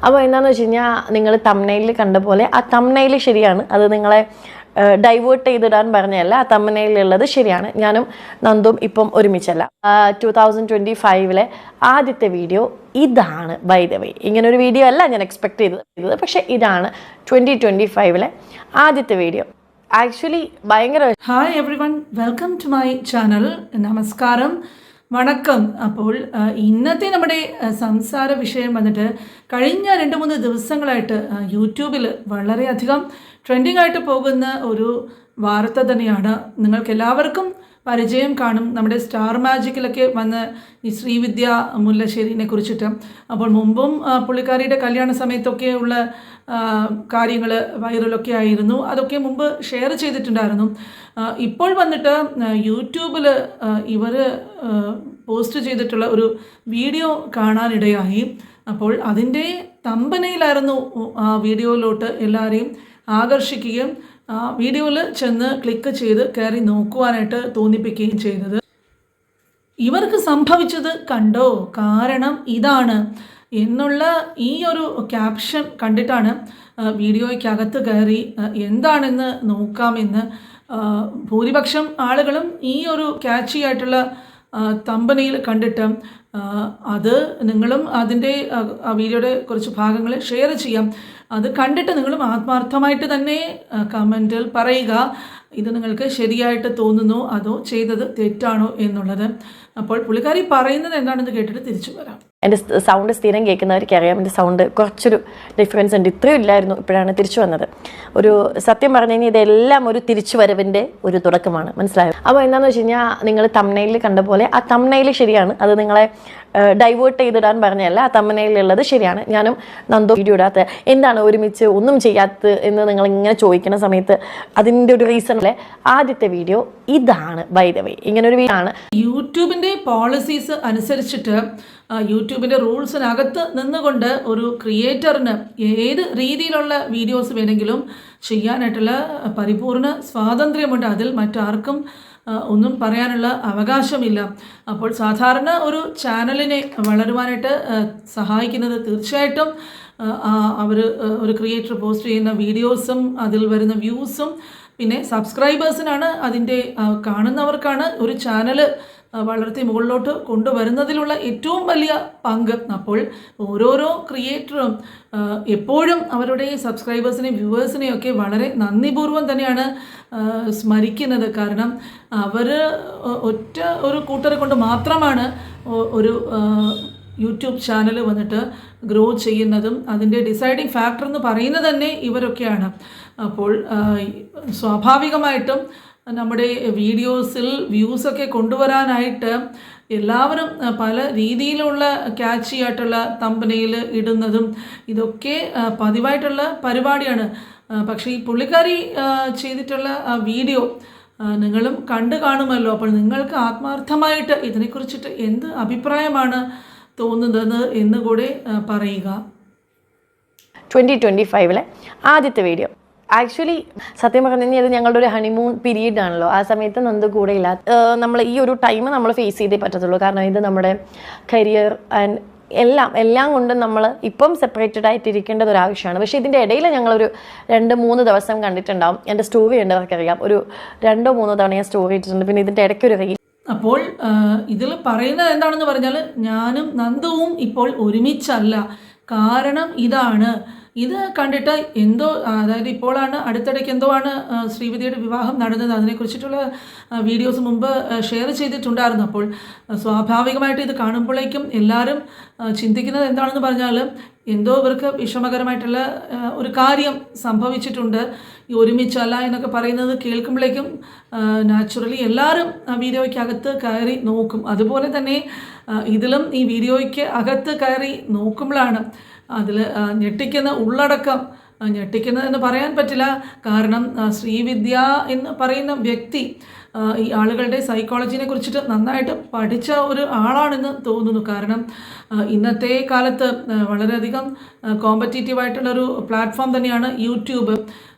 അപ്പോൾ എന്താണെന്ന് വെച്ച് കഴിഞ്ഞാൽ നിങ്ങൾ തംബ്നെയിലിൽ കണ്ട പോലെ ആ തംബ്നെയിൽ ശരിയാണ്, അത് നിങ്ങളെ ഡൈവേർട്ട് ചെയ്തിടാൻ പറഞ്ഞതല്ല. ആ തംബ്നെയിലുള്ളത് ശരിയാണ്. ഞാനും നന്ദും ഇപ്പം ഒരുമിച്ചല്ല. 2025 ആദ്യത്തെ വീഡിയോ ഇതാണ്. ബൈ ദ വേ, ഇങ്ങനൊരു വീഡിയോ അല്ല ഞാൻ എക്സ്പെക്ട് ചെയ്തത്, പക്ഷേ ഇതാണ് 2025 ആദ്യത്തെ വീഡിയോ. ആക്ച്വലി ഭയങ്കര hi everyone, welcome to my channel. നമസ്കാരം, വണക്കം. അപ്പോൾ ഇന്നത്തെ നമ്മുടെ സംസാര വിഷയം വന്നിട്ട് കഴിഞ്ഞ 2-3 ദിവസങ്ങളായിട്ട് യൂട്യൂബിൽ വളരെയധികം ട്രെൻഡിങ് ആയിട്ട് പോകുന്ന ഒരു വാർത്ത തന്നെയാണ്. നിങ്ങൾക്ക് എല്ലാവർക്കും പരിചയം കാണും, നമ്മുടെ സ്റ്റാർ മാജിക്കിലൊക്കെ വന്ന് ഈ ശ്രീവിദ്യ മുല്ലശ്ശേരിനെ കുറിച്ചിട്ട്. അപ്പോൾ മുമ്പും പുള്ളിക്കാരിയുടെ കല്യാണ സമയത്തൊക്കെ ഉള്ള കാര്യങ്ങൾ വൈറലൊക്കെ ആയിരുന്നു, അതൊക്കെ മുമ്പ് ഷെയർ ചെയ്തിട്ടുണ്ടായിരുന്നു. ഇപ്പോൾ വന്നിട്ട് യൂട്യൂബിൽ ഇവർ പോസ്റ്റ് ചെയ്തിട്ടുള്ള ഒരു വീഡിയോ കാണാനിടയായി. അപ്പോൾ അതിൻ്റെ തമ്പനയിലായിരുന്നു ആ വീഡിയോയിലോട്ട് എല്ലാവരെയും ആകർഷിക്കുകയും വീഡിയോയിൽ ചെന്ന് ക്ലിക്ക് ചെയ്ത് കയറി നോക്കുവാനായിട്ട് തോന്നിപ്പിക്കുകയും ചെയ്തത്. ഇവർക്ക് സംഭവിച്ചത് കണ്ടോ, കാരണം ഇതാണ് എന്നുള്ള ഈ ഒരു ക്യാപ്ഷൻ കണ്ടിട്ടാണ് വീഡിയോയ്ക്കകത്ത് കയറി എന്താണെന്ന് നോക്കാമെന്ന് ഭൂരിപക്ഷം ആളുകളും ഈ ഒരു ക്യാച്ചി ആയിട്ടുള്ള തമ്പനയിൽ കണ്ടിട്ട് അത് നിങ്ങളും അതിൻ്റെ ആ വീഡിയോയുടെ കുറച്ച് ഭാഗങ്ങൾ ഷെയർ ചെയ്യാം. അത് കണ്ടിട്ട് നിങ്ങളും ആത്മാർത്ഥമായിട്ട് തന്നെ കമൻറ്റിൽ പറയുക, ഇത് നിങ്ങൾക്ക് ശരിയായിട്ട് തോന്നുന്നോ അതോ ചെയ്തത് തെറ്റാണോ എന്നുള്ളത്. അപ്പോൾ പുള്ളിക്കാരി പറയുന്നത് എന്താണെന്ന് കേട്ടിട്ട് തിരിച്ചു വരാം. എൻ്റെ സൗണ്ട് സ്ഥിരം കേൾക്കുന്നവർക്ക് അറിയാം, എൻ്റെ സൗണ്ട് കുറച്ചൊരു ഡിഫറൻസ് ഉണ്ട്. ഇത്രയും ഇല്ലായിരുന്നു, ഇപ്പോഴാണ് തിരിച്ചു വന്നത്. ഒരു സത്യം പറഞ്ഞു കഴിഞ്ഞാൽ ഇതെല്ലാം ഒരു തിരിച്ചു വരവിൻ്റെ ഒരു തുടക്കമാണ്, മനസ്സിലായോ? അപ്പോൾ എന്താണെന്ന് വെച്ച് കഴിഞ്ഞാൽ നിങ്ങൾ തംബ്നെയിലിൽ കണ്ട പോലെ ആ തംബ്നെയിൽ ശരിയാണ്, അത് നിങ്ങളെ ഡൈവേർട്ട് ചെയ്തിടാൻ പറഞ്ഞതല്ല. ആ തംബ്നെയിലുള്ളത് ശരിയാണ്. ഞാനും നന്ദു വീഡിയോ ഇടാത്ത എന്താണ് ഒരുമിച്ച് ഒന്നും ചെയ്യാത്തത് എന്ന് നിങ്ങൾ ഇങ്ങനെ ചോദിക്കുന്ന സമയത്ത് അതിൻ്റെ ഒരു റീസണിലെ ആദ്യത്തെ വീഡിയോ ഇതാണ്. ബൈ ദ വേ, ഇങ്ങനൊരു വീഡിയോ ആണ്. യൂട്യൂബിൻ്റെ പോളിസീസ് അനുസരിച്ചിട്ട് യൂട്യൂബിൻ്റെ റൂൾസിനകത്ത് നിന്നുകൊണ്ട് ഒരു ക്രിയേറ്ററിന് ഏത് രീതിയിലുള്ള വീഡിയോസ് വേണമെങ്കിലും ചെയ്യാനായിട്ടുള്ള പരിപൂർണ സ്വാതന്ത്ര്യമുണ്ട്. അതിൽ മറ്റാർക്കും ഒന്നും പറയാനുള്ള അവകാശമില്ല. അപ്പോൾ സാധാരണ ഒരു ചാനലിനെ വളരുവാനായിട്ട് സഹായിക്കുന്നത് തീർച്ചയായിട്ടും ഒരു ക്രിയേറ്റർ പോസ്റ്റ് ചെയ്യുന്ന വീഡിയോസും അതിൽ വരുന്ന വ്യൂസും പിന്നെ സബ്സ്ക്രൈബേഴ്സിനാണ്, അതിൻ്റെ കാണുന്നവർക്കാണ് ഒരു ചാനൽ വളർത്തി മുകളിലോട്ട് കൊണ്ടുവരുന്നതിലുള്ള ഏറ്റവും വലിയ പങ്ക്. അപ്പോൾ ഓരോരോ ക്രിയേറ്ററും എപ്പോഴും അവരുടെ സബ്സ്ക്രൈബേഴ്സിനെയും വ്യൂവേഴ്സിനെയും ഒക്കെ വളരെ നന്ദിപൂർവ്വം തന്നെയാണ് സ്മരിക്കുന്നത്. കാരണം അവർ ഒറ്റ ഒരു കൂട്ടരെ കൊണ്ട് മാത്രമാണ് ഒരു യൂട്യൂബ് ചാനൽ വന്നിട്ട് ഗ്രോ ചെയ്യുന്നതും അതിൻ്റെ ഡിസൈഡിങ് ഫാക്ടർ എന്ന് പറയുന്നത് തന്നെ ഇവരൊക്കെയാണ്. അപ്പോൾ സ്വാഭാവികമായിട്ടും നമ്മുടെ വീഡിയോസിൽ വ്യൂസൊക്കെ കൊണ്ടുവരാനായിട്ട് എല്ലാവരും പല രീതിയിലുള്ള ക്യാച്ചി ആയിട്ടുള്ള തംബ്നെയിൽ ഇടുന്നതും ഇതൊക്കെ പതിവായിട്ടുള്ള പരിപാടിയാണ്. പക്ഷേ ഈ പുള്ളിക്കാരി ചെയ്തിട്ടുള്ള ആ വീഡിയോ നിങ്ങളും കണ്ടു കാണുമല്ലോ. അപ്പോൾ നിങ്ങൾക്ക് ആത്മാർത്ഥമായിട്ട് ഇതിനെക്കുറിച്ചിട്ട് എന്ത് അഭിപ്രായമാണ് തോന്നുന്നത് എന്ന് കൂടെ പറയുക. 2025 ആദ്യത്തെ വീഡിയോ. ആക്ച്വലി സത്യം പറഞ്ഞു കഴിഞ്ഞാൽ ഇത് ഞങ്ങളുടെ ഒരു ഹണിമൂൺ പീരീഡ് ആണല്ലോ. ആ സമയത്ത് നന്ദു കൂടെ ഇല്ല. നമ്മൾ ഈ ഒരു ടൈം നമ്മൾ ഫേസ് ചെയ്തേ പറ്റത്തുള്ളൂ. കാരണം ഇത് നമ്മുടെ കരിയർ ആൻഡ് എല്ലാം കൊണ്ടും നമ്മൾ ഇപ്പം സെപ്പറേറ്റഡ് ആയിട്ടിരിക്കേണ്ടത് ഒരു ആവശ്യമാണ്. പക്ഷേ ഇതിൻ്റെ ഇടയിൽ ഞങ്ങളൊരു 2-3 ദിവസം കണ്ടിട്ടുണ്ടാവും. എൻ്റെ സ്റ്റോറി ഉണ്ടവർക്കറിയാം, ഒരു 2-3 തവണ ഞാൻ സ്റ്റോറി ഇട്ടിട്ടുണ്ട്. പിന്നെ ഇതിൻ്റെ ഇടയ്ക്കൊരു റീൽ. അപ്പോൾ ഇതിൽ പറയുന്നത് എന്താണെന്ന് പറഞ്ഞാൽ ഞാനും നന്ദുവും ഇപ്പോൾ ഒരുമിച്ചല്ല. കാരണം ഇതാണ്, ഇത് കണ്ടിട്ട് എന്തോ, അതായത് ഇപ്പോഴാണ് അടുത്തിടയ്ക്ക് എന്തോ ആണ് ശ്രീവിദ്യയുടെ വിവാഹം നടന്നത്. അതിനെക്കുറിച്ചിട്ടുള്ള വീഡിയോസ് മുമ്പ് ഷെയർ ചെയ്തിട്ടുണ്ടായിരുന്നു. അപ്പോൾ സ്വാഭാവികമായിട്ട് ഇത് കാണുമ്പോഴേക്കും എല്ലാവരും ചിന്തിക്കുന്നത് എന്താണെന്ന് പറഞ്ഞാൽ എന്തോ ഇവർക്ക് വിഷമകരമായിട്ടുള്ള ഒരു കാര്യം സംഭവിച്ചിട്ടുണ്ട്, ഈ ഒരുമിച്ചല്ല എന്നൊക്കെ പറയുന്നത് കേൾക്കുമ്പോഴേക്കും നാച്ചുറലി എല്ലാവരും വീഡിയോയ്ക്കകത്ത് കയറി നോക്കും. അതുപോലെ തന്നെ ഇതിലും ഈ വീഡിയോയ്ക്ക് അകത്ത് കയറി നോക്കുമ്പോഴാണ് അതിൽ ഞെട്ടിക്കുന്ന ഉള്ളടക്കം, ഞെട്ടിക്കുന്നതെന്ന് പറയാൻ പറ്റില്ല. കാരണം ശ്രീവിദ്യ എന്ന് പറയുന്ന വ്യക്തി ഈ ആളുകളുടെ സൈക്കോളജിനെ കുറിച്ചിട്ട് നന്നായിട്ട് പഠിച്ച ഒരു ആളാണെന്ന് തോന്നുന്നു. കാരണം ഇന്നത്തെ കാലത്ത് വളരെയധികം കോമ്പറ്റീറ്റീവായിട്ടുള്ളൊരു പ്ലാറ്റ്ഫോം തന്നെയാണ് യൂട്യൂബ്.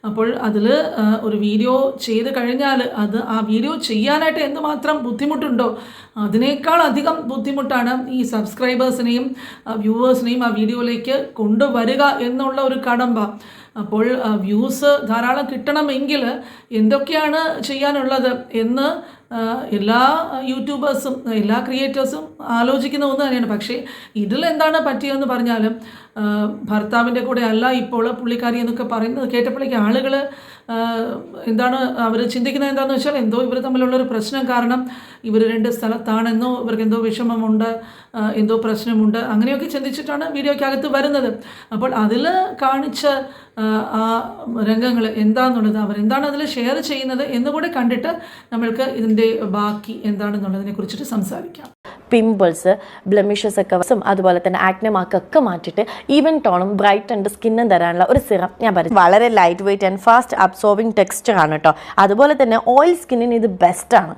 അപ്പോൾ അതിൽ ഒരു വീഡിയോ ചെയ്ത് കഴിഞ്ഞാൽ ആ വീഡിയോ ചെയ്യാനായിട്ട് എന്തുമാത്രം ബുദ്ധിമുട്ടുണ്ടോ അതിനേക്കാൾ അധികം ബുദ്ധിമുട്ടാണ് ഈ സബ്സ്ക്രൈബേഴ്സിനെയും വ്യൂവേഴ്സിനെയും ആ വീഡിയോയിലേക്ക് കൊണ്ടുവരിക എന്നുള്ള ഒരു കടമ്പ. അപ്പോൾ വ്യൂസ് ധാരാളം കിട്ടണമെങ്കിൽ എന്തൊക്കെയാണ് ചെയ്യാനുള്ളത് എന്ന് എല്ലാ യൂട്യൂബേഴ്സും എല്ലാ ക്രിയേറ്റേഴ്സും ആലോചിക്കുന്ന ഒന്ന് തന്നെയാണ്. പക്ഷേ ഇതിൽ എന്താണ് പറ്റിയതെന്ന് പറഞ്ഞാലും ഭർത്താവിൻ്റെ കൂടെ അല്ല ഇപ്പോൾ പുള്ളിക്കാരി എന്നൊക്കെ പറയുന്നത് കേട്ടപ്പോഴേക്ക് ആളുകൾ എന്താണ് അവർ ചിന്തിക്കുന്നത് എന്താണെന്ന് വെച്ചാൽ എന്തോ ഇവർ തമ്മിലുള്ളൊരു പ്രശ്നം കാരണം ഇവർ 2 സ്ഥലത്താണെന്നോ ഇവർക്ക് എന്തോ വിഷമമുണ്ട്, എന്തോ പ്രശ്നമുണ്ട്, അങ്ങനെയൊക്കെ ചിന്തിച്ചിട്ടാണ് വീഡിയോയ്ക്കകത്ത് വരുന്നത്. അപ്പോൾ അതിൽ കാണിച്ച ആ രംഗങ്ങൾ എന്താണെന്നുള്ളത് അവരെന്താണ് അതിൽ ഷെയർ ചെയ്യുന്നത് എന്നുകൂടെ കണ്ടിട്ട് നമ്മൾക്ക് ഇതിൻ്റെ ബാക്കി എന്താണെന്നുള്ളതിനെ കുറിച്ചിട്ട് സംസാരിക്കാം. പിമ്പിൾസ്, ബ്ലെമിഷസ് ഒക്കെ അതുപോലെ തന്നെ ആക്നെ മാർക്കൊക്കെ മാറ്റിയിട്ട് ഈവൻ ടോണും ബ്രൈറ്റ് ആൻഡ് സ്കിന്നും തരാനുള്ള ഒരു സിറം ഞാൻ പറയും. വളരെ light weight and fast absorbing texture ആണ് കേട്ടോ. അതുപോലെ തന്നെ ഓയിൽ സ്കിന്നിന് ഇത് ബെസ്റ്റാണ്.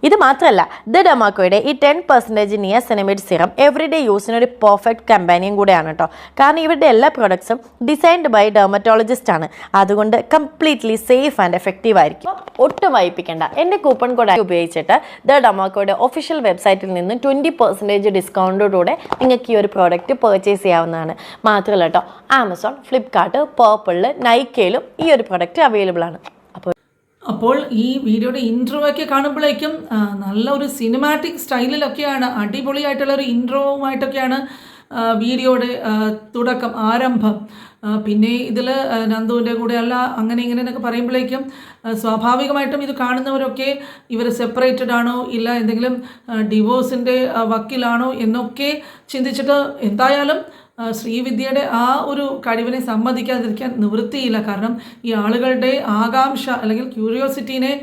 ഇത് മാത്രമല്ല, ദ ഡെർമാക്കോയുടെ ഈ 10% നിയാസിനമൈഡ് സിറം എവറിഡേ യൂസിന് ഒരു പെർഫെക്റ്റ് കമ്പാനിയൻ കൂടെയാണ് കേട്ടോ. കാരണം ഇവരുടെ എല്ലാ പ്രോഡക്ട്സും ഡിസൈൻഡ് ബൈ ഡെർമറ്റോളജിസ്റ്റ് ആണ്. അതുകൊണ്ട് കംപ്ലീറ്റ്ലി സേഫ് ആൻഡ് എഫക്റ്റീവ് ആയിരിക്കും. ഒട്ടും വായിപ്പിക്കേണ്ട. എൻ്റെ കൂപ്പൺ കോഡ് ഉപയോഗിച്ചിട്ട് ദ ഡെർമാക്കോയുടെ ഒഫീഷ്യൽ വെബ്സൈറ്റിൽ നിന്ന് 20% ഡിസ്കൗണ്ടോടുകൂടെ നിങ്ങൾക്ക് ഈ ഒരു പ്രോഡക്റ്റ് പർച്ചേസ് ചെയ്യാവുന്നതാണ്. മാത്രമല്ല കേട്ടോ, ആമസോൺ, ഫ്ലിപ്കാർട്ട്, പേർപ്പിളിൽ, നൈക്കയിലും ഈ ഒരു പ്രോഡക്റ്റ് അവൈലബിൾ ആണ്. അപ്പോൾ ഈ വീഡിയോയുടെ ഇൻട്രോ ഒക്കെ കാണുമ്പോഴേക്കും നല്ല ഒരു സിനിമാറ്റിക് സ്റ്റൈലിലൊക്കെയാണ്, അടിപൊളിയായിട്ടുള്ള ഒരു ഇൻട്രോവുമായിട്ടൊക്കെയാണ് വീഡിയോയുടെ തുടക്കം, ആരംഭം. പിന്നെ ഇതിൽ നന്ദുവിൻ്റെ കൂടെ അല്ല അങ്ങനെ ഇങ്ങനെ എന്നൊക്കെ പറയുമ്പോഴേക്കും സ്വാഭാവികമായിട്ടും ഇത് കാണുന്നവരൊക്കെ ഇവർ സെപ്പറേറ്റഡ് ആണോ ഇല്ല എന്തെങ്കിലും ഡിവോഴ്സിൻ്റെ വക്കിലാണോ എന്നൊക്കെ ചിന്തിച്ചിട്ട് എന്തായാലും ശ്രീവിദ്യയുടെ ആ ഒരു കഴിവിനെ സമ്മതിക്കാതിരിക്കാൻ നിവൃത്തിയില്ല. കാരണം ഈ ആളുകളുടെ ആകാംക്ഷ അല്ലെങ്കിൽ ക്യൂരിയോസിറ്റീനെ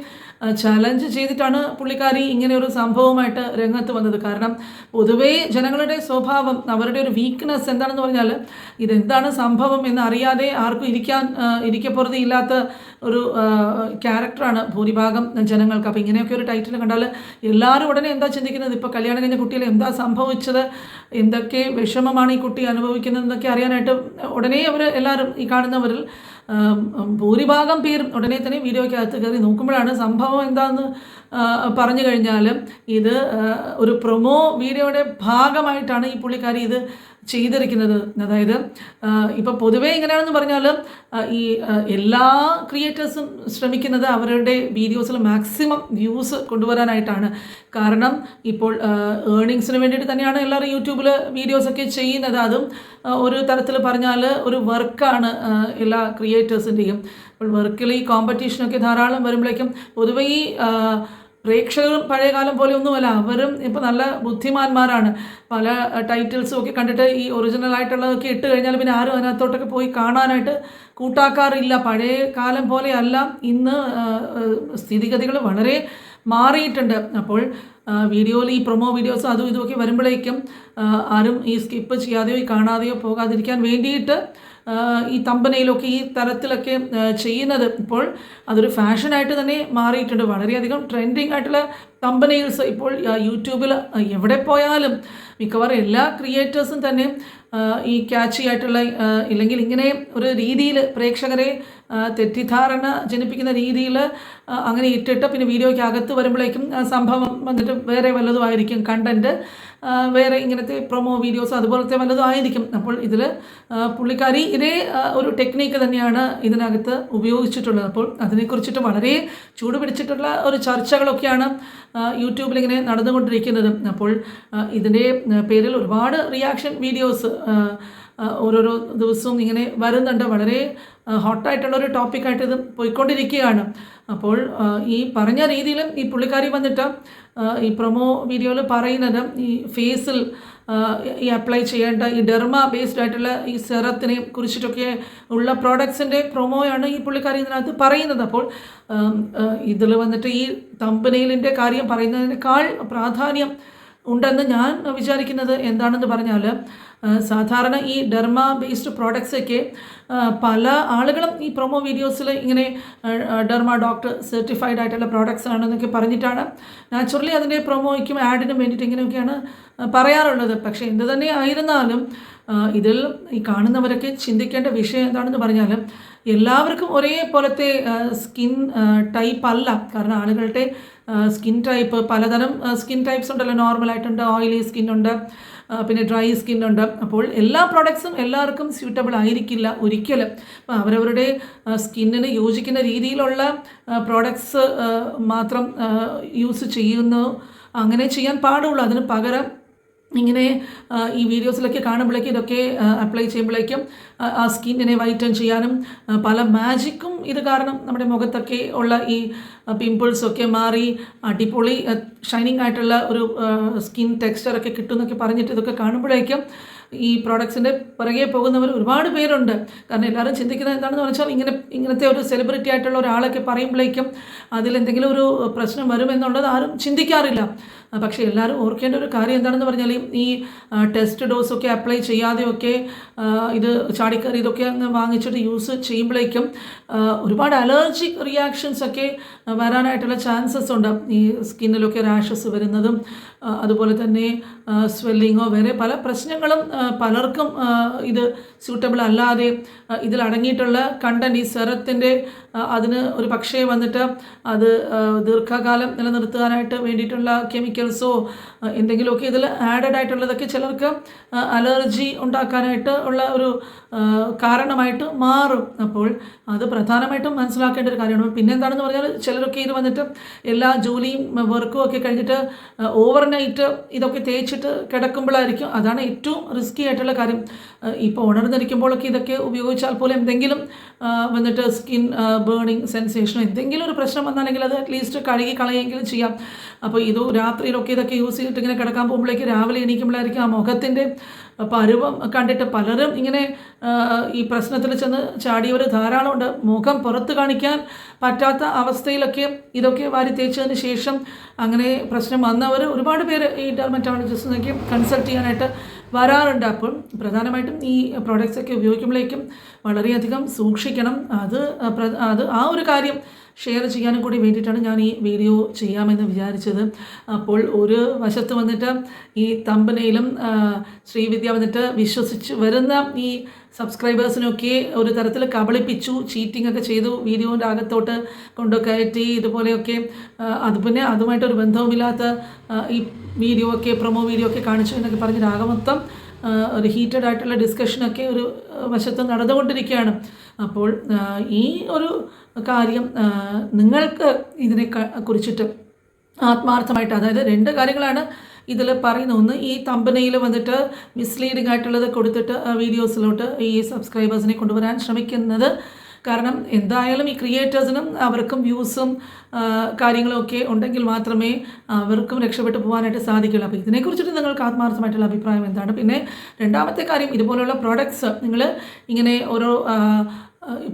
ചലഞ്ച് ചെയ്തിട്ടാണ് പുള്ളിക്കാരി ഇങ്ങനെ ഒരു സംഭവമായിട്ട് രംഗത്ത് വന്നത്. കാരണം പൊതുവേ ജനങ്ങളുടെ സ്വഭാവം, അവരുടെ ഒരു വീക്ക്നെസ് എന്താണെന്ന് പറഞ്ഞാൽ ഇതെന്താണ് സംഭവം എന്നറിയാതെ ആർക്കും ഇരിക്കപ്പുറത്ത് ഇല്ലാത്ത ഒരു ക്യാരക്ടറാണ് ഭൂരിഭാഗം ജനങ്ങൾക്ക്. അപ്പോൾ ഇങ്ങനെയൊക്കെ ഒരു ടൈറ്റിൽ കണ്ടാൽ എല്ലാവരും ഉടനെ എന്താ ചിന്തിക്കുന്നത്, ഇപ്പോൾ കല്യാണം കഴിഞ്ഞ കുട്ടിയിൽ എന്താ സംഭവിച്ചത്, എന്തൊക്കെ വിഷമമാണ് ഈ കുട്ടി അനുഭവിക്കുന്നതെന്നൊക്കെ അറിയാനായിട്ട് ഉടനെ എല്ലാവരും ഈ കാണുന്നവരിൽ ഭൂരിഭാഗം പേരും ഉടനെ തന്നെ വീഡിയോയ്ക്കകത്ത് കയറി നോക്കുമ്പോഴാണ് സംഭവം എന്താണെന്ന് പറഞ്ഞു കഴിഞ്ഞാൽ ഇത് ഒരു പ്രൊമോ വീഡിയോയുടെ ഭാഗമായിട്ടാണ് ഈ പുള്ളിക്കാരി ഇത് ചെയ്തിരിക്കുന്നത്. അതായത് ഇപ്പോൾ പൊതുവേ എങ്ങനെയാണെന്ന് പറഞ്ഞാൽ ഈ എല്ലാ ക്രിയേറ്റേഴ്സും ശ്രമിക്കുന്നത് അവരുടെ വീഡിയോസിൽ മാക്സിമം വ്യൂസ് കൊണ്ടുവരാനായിട്ടാണ്. കാരണം ഇപ്പോൾ ഏർണിങ്സിന് വേണ്ടിയിട്ട് തന്നെയാണ് എല്ലാവരും യൂട്യൂബിൽ വീഡിയോസൊക്കെ ചെയ്യുന്നത്. അതും ഒരു തരത്തിൽ പറഞ്ഞാൽ ഒരു വർക്കാണ് എല്ലാ ക്രിയേറ്റേഴ്സിൻ്റെയും. അപ്പോൾ വർക്കിൽ ഈ കോമ്പറ്റീഷനൊക്കെ ധാരാളം വരുമ്പോഴേക്കും പൊതുവേ ഈ പ്രേക്ഷകരും പഴയകാലം പോലെ ഒന്നുമല്ല, അവരും ഇപ്പോൾ നല്ല ബുദ്ധിമാന്മാരാണ്. പല ടൈറ്റിൽസും ഒക്കെ കണ്ടിട്ട് ഈ ഒറിജിനലായിട്ടുള്ളതൊക്കെ ഇട്ട് കഴിഞ്ഞാൽ പിന്നെ ആരും അതിനകത്തോട്ടൊക്കെ പോയി കാണാനായിട്ട് കൂട്ടാക്കാറില്ല. പഴയ കാലം പോലെയല്ല ഇന്ന് സ്ഥിതിഗതികൾ വളരെ മാറിയിട്ടുണ്ട്. അപ്പോൾ വീഡിയോയിൽ ഈ പ്രൊമോ വീഡിയോസും അതും ഇതുമൊക്കെ വരുമ്പോഴേക്കും ആരും ഈ സ്കിപ്പ് ചെയ്യാതെയോ ഈ കാണാതെയോ പോകാതിരിക്കാൻ വേണ്ടിയിട്ട് ഈ തമ്പനയിലൊക്കെ ഈ തരത്തിലൊക്കെ ചെയ്യുന്നത് ഇപ്പോൾ അതൊരു ഫാഷനായിട്ട് തന്നെ മാറിയിട്ടുണ്ട്. വളരെയധികം ട്രെൻഡിങ് ആയിട്ടുള്ള തമ്പനെയിൽസ് ഇപ്പോൾ യൂട്യൂബിൽ എവിടെ പോയാലും മിക്കവാറും എല്ലാ ക്രിയേറ്റേഴ്സും തന്നെ ഈ ക്യാച്ചി ആയിട്ടുള്ള ഇല്ലെങ്കിൽ ഇങ്ങനെ ഒരു രീതിയിൽ പ്രേക്ഷകരെ തെറ്റിദ്ധാരണ ജനിപ്പിക്കുന്ന രീതിയിൽ അങ്ങനെ ഇട്ടിട്ട് പിന്നെ വീഡിയോയ്ക്ക് അകത്ത് വരുമ്പോഴേക്കും സംഭവം വന്നിട്ട് വേറെ വല്ലതും ആയിരിക്കും, കണ്ടൻറ്റ് വേറെ ഇങ്ങനത്തെ പ്രൊമോ വീഡിയോസ് അതുപോലത്തെ വല്ലതും ആയിരിക്കും. അപ്പോൾ ഇതിൽ പുള്ളിക്കാരി ഇതേ ഒരു ടെക്നീക്ക് തന്നെയാണ് ഇതിനകത്ത് ഉപയോഗിച്ചിട്ടുള്ളത്. അപ്പോൾ അതിനെക്കുറിച്ചിട്ട് വളരെ ചൂട് പിടിച്ചിട്ടുള്ള ഒരു ചർച്ചകളൊക്കെയാണ് യൂട്യൂബിൽ ഇങ്ങനെ നടന്നുകൊണ്ടിരിക്കുന്നത്. അപ്പോൾ ഇതിൻ്റെ പേരിൽ ഒരുപാട് റിയാക്ഷൻ വീഡിയോസ് ഓരോരോ ദിവസവും ഇങ്ങനെ വരുന്നുണ്ട്. വളരെ ഹോട്ടായിട്ടുള്ളൊരു ടോപ്പിക്കായിട്ട് ഇത് പോയിക്കൊണ്ടിരിക്കുകയാണ്. അപ്പോൾ ഈ പറഞ്ഞ രീതിയിലും ഈ പുള്ളിക്കാരി വന്നിട്ട് ഈ പ്രൊമോ വീഡിയോയിൽ പറയുന്നത് ഈ ഫേസിൽ ഈ അപ്ലൈ ചെയ്യേണ്ട ഈ ഡെർമ ബേസ്ഡ് ആയിട്ടുള്ള ഈ സെറത്തിനെ കുറിച്ചിട്ടൊക്കെ ഉള്ള പ്രോഡക്ട്സിൻ്റെ പ്രൊമോയാണ് ഈ പുള്ളിക്കാരി ഇതിനകത്ത് പറയുന്നത്. അപ്പോൾ ഇതിൽ വന്നിട്ട് ഈ തമ്പനെയിലിൻ്റെ കാര്യം പറയുന്നതിനേക്കാൾ പ്രാധാന്യം ഉണ്ടെന്ന് ഞാൻ വിചാരിക്കുന്നത് എന്താണെന്ന് പറഞ്ഞാൽ സാധാരണ ഈ ഡെർമ ബേസ്ഡ് പ്രോഡക്ട്സൊക്കെ പല ആളുകളും ഈ പ്രൊമോ വീഡിയോസിൽ ഇങ്ങനെ ഡെർമ ഡോക്ടർ സർട്ടിഫൈഡ് ആയിട്ടുള്ള പ്രോഡക്ട്സ് ആണെന്നൊക്കെ പറഞ്ഞിട്ടാണ് നാച്ചുറലി അതിൻ്റെ പ്രൊമോയ്ക്കും ആഡിനും വേണ്ടിയിട്ട് ഇങ്ങനെയൊക്കെയാണ് പറയാറുള്ളത്. പക്ഷേ എന്ത് തന്നെ ആയിരുന്നാലും ഇതിൽ ഈ കാണുന്നവരൊക്കെ ചിന്തിക്കേണ്ട വിഷയം എന്താണെന്ന് പറഞ്ഞാൽ എല്ലാവർക്കും ഒരേപോലത്തെ സ്കിൻ ടൈപ്പ് അല്ല. കാരണം ആളുകളുടെ സ്കിൻ ടൈപ്പ്, പലതരം സ്കിൻ ടൈപ്സ് ഉണ്ടല്ലോ, നോർമലായിട്ടുണ്ട്, ഓയിലി സ്കിന്നുണ്ട്, പിന്നെ ഡ്രൈ സ്കിന്നുണ്ട്. അപ്പോൾ എല്ലാ പ്രോഡക്ട്സും എല്ലാവർക്കും സ്യൂട്ടബിൾ ആയിരിക്കില്ല ഒരിക്കലും. അപ്പോൾ അവരവരുടെ സ്കിന്നിന് യോജിക്കുന്ന രീതിയിലുള്ള പ്രോഡക്ട്സ് മാത്രം യൂസ് ചെയ്യുന്നു, അങ്ങനെ ചെയ്യാൻ പാടുള്ളൂ. അതിന് പകരം ഇങ്ങനെ ഈ വീഡിയോസിലൊക്കെ കാണുമ്പോഴേക്കും ഇതൊക്കെ അപ്ലൈ ചെയ്യുമ്പോഴേക്കും ആ സ്കിന്നിനെ വൈറ്റൻ ചെയ്യാനും പല മാജിക്കും ഇത് കാരണം നമ്മുടെ മുഖത്തൊക്കെ ഉള്ള ഈ പിമ്പിൾസൊക്കെ മാറി അടിപൊളി ഷൈനിങ് ആയിട്ടുള്ള ഒരു സ്കിൻ ടെക്സ്ചറൊക്കെ കിട്ടുമെന്നൊക്കെ പറഞ്ഞിട്ട് ഇതൊക്കെ കാണുമ്പോഴേക്കും ഈ പ്രോഡക്ട്സിൻ്റെ പുറകെ പോകുന്നവർ ഒരുപാട് പേരുണ്ട്. കാരണം എല്ലാവരും ചിന്തിക്കുന്നത് എന്താണെന്ന് വെച്ചാൽ ഇങ്ങനത്തെ ഒരു സെലിബ്രിറ്റി ആയിട്ടുള്ള ഒരാളൊക്കെ പറയുമ്പോഴേക്കും അതിലെന്തെങ്കിലും ഒരു പ്രശ്നം വരുമെന്നുള്ളത് ആരും ചിന്തിക്കാറില്ല. പക്ഷേ എല്ലാവരും ഓർക്കേണ്ട ഒരു കാര്യം എന്താണെന്ന് പറഞ്ഞാൽ ഈ ടെസ്റ്റ് ഡോസൊക്കെ അപ്ലൈ ചെയ്യാതെയൊക്കെ ഇത് ചാടിക്കറി ഇതൊക്കെ അങ്ങ് വാങ്ങിച്ചിട്ട് യൂസ് ചെയ്യുമ്പോഴേക്കും ഒരുപാട് അലർജിക് റിയാക്ഷൻസ് ഒക്കെ വരാനായിട്ടുള്ള ചാൻസസ് ഉണ്ട്. ഈ സ്കിന്നിലൊക്കെ റാഷസ് വരുന്നതും അതുപോലെ തന്നെ സ്വെല്ലിങ്ങോ വേറെ പല പ്രശ്നങ്ങളും പലർക്കും ഇത് സ്യൂട്ടബിൾ അല്ലാതെ ഇതിലടങ്ങിയിട്ടുള്ള കണ്ടൻറ് ഈ സെറത്തിൻ്റെ അതിന് ഒരു പക്ഷേ വന്നിട്ട് അത് ദീർഘകാലം നിലനിർത്താനായിട്ട് വേണ്ടിയിട്ടുള്ള കെമിക്കൽസോ എന്തെങ്കിലുമൊക്കെ ഇതിൽ ആഡഡ് ആയിട്ടുള്ളതൊക്കെ ചിലർക്ക് അലർജി ഉണ്ടാക്കാനായിട്ട് ഉള്ള ഒരു കാരണമായിട്ട് മാറും. അപ്പോൾ അത് പ്രധാനമായിട്ടും മനസ്സിലാക്കേണ്ട ഒരു കാര്യമാണ്. പിന്നെ എന്താണെന്ന് പറഞ്ഞാൽ ചിലരൊക്കെ ഇത് വന്നിട്ട് എല്ലാ ജോലിയും വർക്കും ഒക്കെ കഴിഞ്ഞിട്ട് ഓവർനൈറ്റ് ഇതൊക്കെ തേച്ചിട്ട് കിടക്കുമ്പോഴായിരിക്കും, അതാണ് ഏറ്റവും റിസ്കി ആയിട്ടുള്ള കാര്യം. ഇപ്പോൾ ഉണർന്നിരിക്കുമ്പോഴൊക്കെ ഇതൊക്കെ ഉപയോഗിച്ചാൽ പോലും എന്തെങ്കിലും വന്നിട്ട് സ്കിൻ ബേണിങ് സെൻസേഷനോ എന്തെങ്കിലും ഒരു പ്രശ്നം വന്നാലെങ്കിൽ അത് അറ്റ്ലീസ്റ്റ് കഴുകി കളയെങ്കിലും ചെയ്യാം. അപ്പോൾ ഇത് രാത്രിയിലൊക്കെ ഇതൊക്കെ യൂസ് ചെയ്തിട്ട് ഇങ്ങനെ കിടക്കാൻ പോകുമ്പോഴേക്ക് രാവിലെ എണീക്കുമ്പോഴായിരിക്കും ആ മുഖത്തിൻ്റെ പരുവം കണ്ടിട്ട് പലരും ഇങ്ങനെ ഈ പ്രശ്നത്തിൽ ചെന്ന് ചാടിയവർ ധാരാളമുണ്ട്. മുഖം പുറത്ത് കാണിക്കാൻ പറ്റാത്ത അവസ്ഥയിലൊക്കെ ഇതൊക്കെ വാരി തേച്ചതിന് ശേഷം അങ്ങനെ പ്രശ്നം വന്നവർ ഒരുപാട് പേര് ഈ ഡെർമറ്റോളജിസ്റ്റിനൊക്കെ കൺസൾട്ട് ചെയ്യാനായിട്ട് വരാറുണ്ട്. അപ്പോൾ പ്രധാനമായിട്ടും ഈ പ്രോഡക്റ്റ്സൊക്കെ ഉപയോഗിക്കുമ്പോഴേക്കും വളരെയധികം സൂക്ഷിക്കണം. അത് ആ ഒരു കാര്യം ഷെയർ ചെയ്യാനും കൂടി വേണ്ടിയിട്ടാണ് ഞാൻ ഈ വീഡിയോ ചെയ്യാമെന്ന് വിചാരിച്ചത്. അപ്പോൾ ഒരു വശത്ത് വന്നിട്ട് ഈ തമ്പനയിലും ശ്രീവിദ്യ വന്നിട്ട് വിശ്വസിച്ച് വരുന്ന ഈ സബ്സ്ക്രൈബേഴ്സിനൊക്കെ ഒരു തരത്തിൽ കബളിപ്പിച്ചു, ചീറ്റിംഗ് ഒക്കെ ചെയ്തു, വീഡിയോൻ്റെ അകത്തോട്ട് കൊണ്ടുകയറ്റി ഇതുപോലെയൊക്കെ. അത് പിന്നെ അതുമായിട്ടൊരു ബന്ധവുമില്ലാത്ത ഈ വീഡിയോ ഒക്കെ പ്രൊമോ വീഡിയോ ഒക്കെ കാണിച്ചു എന്നൊക്കെ പറഞ്ഞ് ആകമൊത്തം ഒരു ഹീറ്റഡ് ആയിട്ടുള്ള ഡിസ്കഷനൊക്കെ ഒരു വശത്ത് നടന്നുകൊണ്ടിരിക്കുകയാണ്. അപ്പോൾ ഈ ഒരു കാര്യം നിങ്ങൾക്ക് ഇതിനെ കുറിച്ചിട്ട് ആത്മാർത്ഥമായിട്ട്, അതായത് രണ്ട് കാര്യങ്ങളാണ് ഇതിൽ പറയുന്ന. ഒന്ന്, ഈ തമ്പനയിൽ വന്നിട്ട് മിസ്ലീഡിംഗ് ആയിട്ടുള്ളത് കൊടുത്തിട്ട് വീഡിയോസിലോട്ട് ഈ സബ്സ്ക്രൈബേഴ്സിനെ കൊണ്ടുവരാൻ ശ്രമിക്കുന്നത്. കാരണം എന്തായാലും ഈ ക്രിയേറ്റേഴ്സിനും അവർക്കും വ്യൂസും കാര്യങ്ങളൊക്കെ ഉണ്ടെങ്കിൽ മാത്രമേ അവർക്കും രക്ഷപ്പെട്ടു പോകാനായിട്ട് സാധിക്കുള്ളൂ. അപ്പോൾ ഇതിനെക്കുറിച്ചിട്ട് നിങ്ങൾക്ക് ആത്മാർത്ഥമായിട്ടുള്ള അഭിപ്രായം എന്താണ്? പിന്നെ രണ്ടാമത്തെ കാര്യം, ഇതുപോലെയുള്ള പ്രോഡക്ട്സ് നിങ്ങൾ ഇങ്ങനെ ഓരോ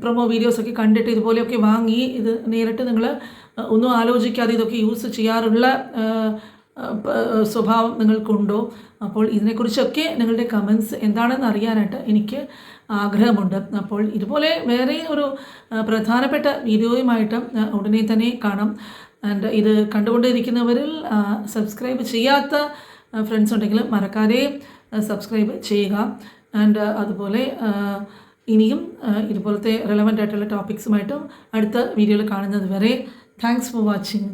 പ്രൊമോ വീഡിയോസൊക്കെ കണ്ടിട്ട് ഇതുപോലെയൊക്കെ വാങ്ങി ഇത് നേരിട്ട് നിങ്ങൾ ഒന്നും ആലോചിക്കാതെ ഇതൊക്കെ യൂസ് ചെയ്യാറുള്ള സ്വഭാവം നിങ്ങൾക്കുണ്ടോ? അപ്പോൾ ഇതിനെക്കുറിച്ചൊക്കെ നിങ്ങളുടെ കമൻസ് എന്താണെന്ന് അറിയാനായിട്ട് എനിക്ക് ആഗ്രഹമുണ്ട്. അപ്പോൾ ഇതുപോലെ വേറെ ഒരു പ്രധാനപ്പെട്ട വീഡിയോയുമായിട്ട് ഉടനെ തന്നെ കാണാം. ആൻഡ് ഇത് കണ്ടുകൊണ്ടിരിക്കുന്നവരിൽ സബ്സ്ക്രൈബ് ചെയ്യാത്ത ഫ്രണ്ട്സ് ഉണ്ടെങ്കിൽ മറക്കാതെ സബ്സ്ക്രൈബ് ചെയ്യുക. ആൻഡ് അതുപോലെ ഇനിയും ഇതുപോലത്തെ റെലവൻ്റ് ആയിട്ടുള്ള ടോപ്പിക്സുമായിട്ടും അടുത്ത വീഡിയോയിൽ കാണുന്നത് വരെ താങ്ക്സ് ഫോർ വാച്ചിങ്.